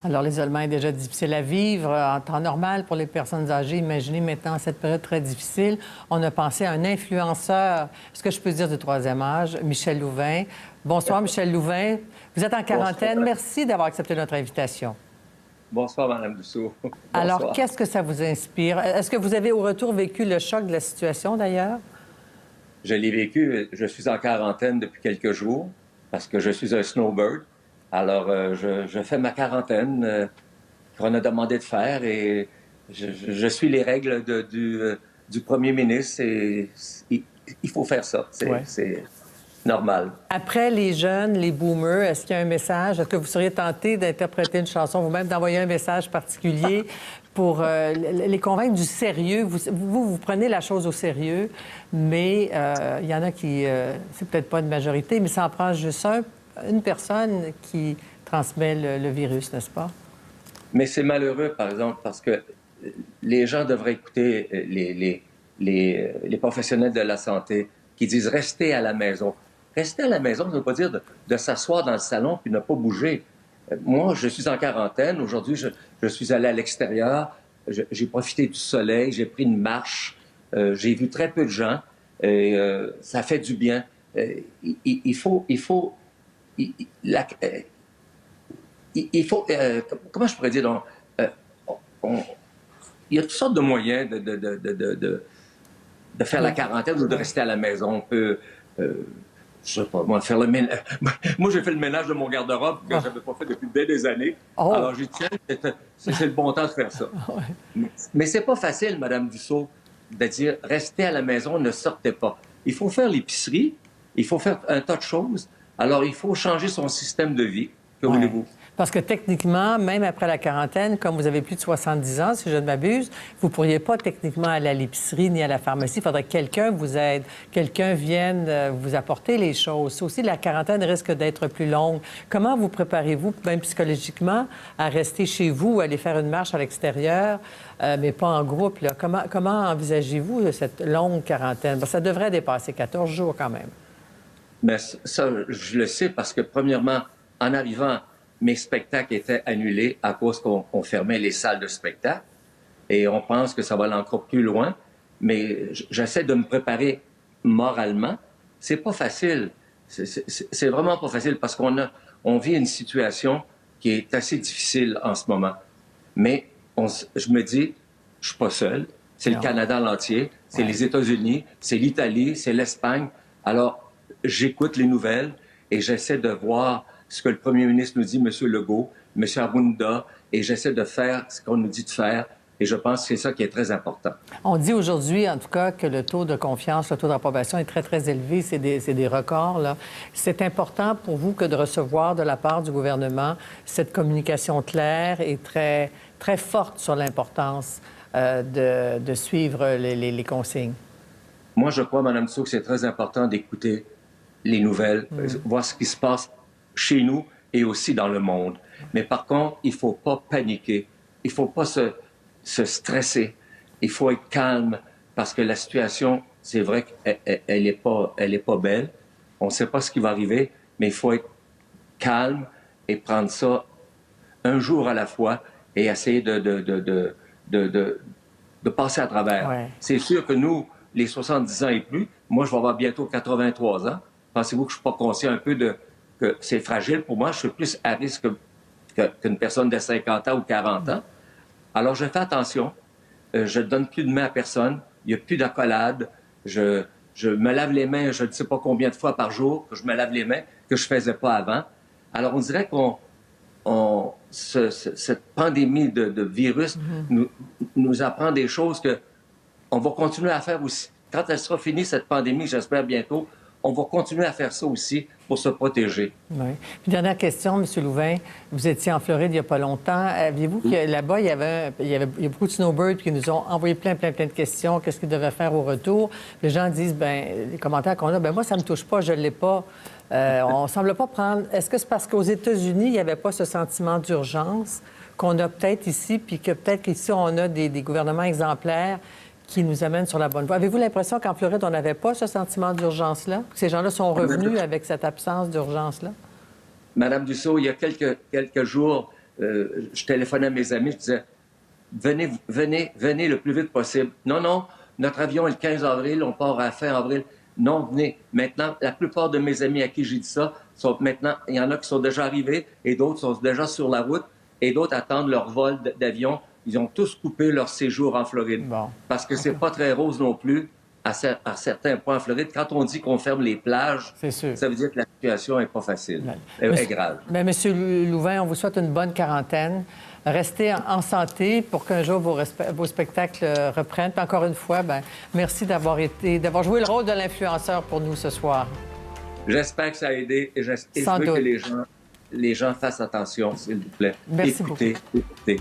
Alors, l'isolement est déjà difficile à vivre en temps normal pour les personnes âgées. Imaginez maintenant cette période très difficile. On a pensé à un influenceur, ce que je peux dire du troisième âge, Michel Louvain. Bonsoir, Michel Louvain. Vous êtes en quarantaine. Bonsoir. Merci d'avoir accepté notre invitation. Bonsoir, Mme Dussault. Alors, qu'est-ce que ça vous inspire? Est-ce que vous avez au retour vécu le choc de la situation, d'ailleurs? Je l'ai vécu. Je suis en quarantaine depuis quelques jours parce que je suis un snowbird. Alors, je fais ma quarantaine qu'on a demandé de faire et je suis les règles du premier ministre et il faut faire ça. C'est normal. Après les jeunes, les boomers, est-ce qu'il y a un message? Est-ce que vous seriez tenté d'interpréter une chanson, vous-même d'envoyer un message particulier pour les convaincre du sérieux? Vous prenez la chose au sérieux, mais il y en a qui... c'est peut-être pas une majorité, mais ça en prend juste une personne qui transmet le virus, n'est-ce pas? Mais c'est malheureux, par exemple, parce que les gens devraient écouter les professionnels de la santé qui disent « restez à la maison ». Rester à la maison, ça ne veut pas dire de s'asseoir dans le salon puis ne pas bouger. Moi, je suis en quarantaine. Aujourd'hui, je suis allé à l'extérieur. J'ai profité du soleil, j'ai pris une marche. J'ai vu très peu de gens. Et, ça fait du bien. Il faut comment je pourrais dire, donc, il y a toutes sortes de moyens de faire la quarantaine ou de rester à la maison. On peut, je sais pas, moi, faire le ménage. Moi, j'ai fait le ménage de mon garde-robe que je n'avais pas fait depuis des années. Oh. Alors, j'ai dit, tiens, c'est le bon temps de faire ça. Mais c'est pas facile, Mme Dussault, de dire, restez à la maison, ne sortez pas. Il faut faire l'épicerie, il faut faire un tas de choses. Alors, il faut changer son système de vie. Que voulez-vous? Parce que techniquement, même après la quarantaine, comme vous avez plus de 70 ans, si je ne m'abuse, vous ne pourriez pas techniquement aller à l'épicerie ni à la pharmacie. Il faudrait que quelqu'un vous aide, quelqu'un vienne vous apporter les choses. Ça aussi, la quarantaine risque d'être plus longue. Comment vous préparez-vous, même psychologiquement, à rester chez vous, aller faire une marche à l'extérieur, mais pas en groupe, là? Comment envisagez-vous cette longue quarantaine? Parce que ça devrait dépasser 14 jours quand même. Mais ça, je le sais parce que, premièrement, en arrivant, mes spectacles étaient annulés à cause qu'on fermait les salles de spectacle. Et on pense que ça va aller encore plus loin. Mais j'essaie de me préparer moralement. C'est pas facile. C'est vraiment pas facile parce on vit une situation qui est assez difficile en ce moment. Mais je me dis, je suis pas seul. C'est le Canada entier, c'est les États-Unis, c'est l'Italie, c'est l'Espagne. Alors, j'écoute les nouvelles et j'essaie de voir ce que le premier ministre nous dit, M. Legault, M. Arruda, et j'essaie de faire ce qu'on nous dit de faire. Et je pense que c'est ça qui est très important. On dit aujourd'hui, en tout cas, que le taux de confiance, le taux d'approbation est très, très élevé. C'est des records, là. C'est important pour vous que de recevoir de la part du gouvernement cette communication claire et très, très forte sur l'importance de suivre les consignes. Moi, je crois, Mme Dussault, que c'est très important d'écouter les nouvelles, voir ce qui se passe chez nous et aussi dans le monde. Mais par contre, il ne faut pas paniquer. Il ne faut pas se stresser. Il faut être calme parce que la situation, c'est vrai qu'elle n'est pas belle. On ne sait pas ce qui va arriver, mais il faut être calme et prendre ça un jour à la fois et essayer de passer à travers. Ouais. C'est sûr que nous, les 70 ans et plus, moi, je vais avoir bientôt 83 ans. Pensez-vous que je ne suis pas conscient un peu que c'est fragile pour moi? Je suis plus à risque qu'une personne de 50 ans ou 40 ans. Alors, je fais attention. Je ne donne plus de main à personne. Il n'y a plus d'accolade. Je me lave les mains, je ne sais pas combien de fois par jour que je me lave les mains, que je ne faisais pas avant. Alors, on dirait cette pandémie de virus nous apprend des choses qu'on va continuer à faire aussi. Quand elle sera finie, cette pandémie, j'espère bientôt, on va continuer à faire ça aussi pour se protéger. Oui. Puis, dernière question, M. Louvain. Vous étiez en Floride il n'y a pas longtemps. Aviez-vous que là-bas, il y a beaucoup de snowbirds qui nous ont envoyé plein de questions. Qu'est-ce qu'ils devaient faire au retour? Les gens disent, les commentaires qu'on a, moi, ça ne me touche pas, je ne l'ai pas. On ne semble pas prendre... Est-ce que c'est parce qu'aux États-Unis, il n'y avait pas ce sentiment d'urgence qu'on a peut-être ici, puis que peut-être qu'ici, on a des gouvernements exemplaires qui nous amènent sur la bonne voie. Avez-vous l'impression qu'en Floride, on n'avait pas ce sentiment d'urgence-là? Que ces gens-là sont revenus avec cette absence d'urgence-là? Madame Dussault, il y a quelques jours, je téléphonais à mes amis, je disais, venez le plus vite possible. Non, notre avion est le 15 avril, on part à fin avril. Non, venez. Maintenant, la plupart de mes amis à qui j'ai dit ça, il y en a qui sont déjà arrivés et d'autres sont déjà sur la route et d'autres attendent leur vol d'avion. Ils ont tous coupé leur séjour en Floride. Bon. Parce que c'est pas très rose non plus à certains points en Floride. Quand on dit qu'on ferme les plages, C'est sûr. ça veut dire que la situation est pas facile. Est grave. Bien, Monsieur Louvain, on vous souhaite une bonne quarantaine. Restez en santé pour qu'un jour vos spectacles reprennent. Puis encore une fois, ben, merci d'avoir joué le rôle de l'influenceur pour nous ce soir. J'espère que ça a aidé et je veux que les gens fassent attention, s'il vous plaît. Merci beaucoup. Écoutez.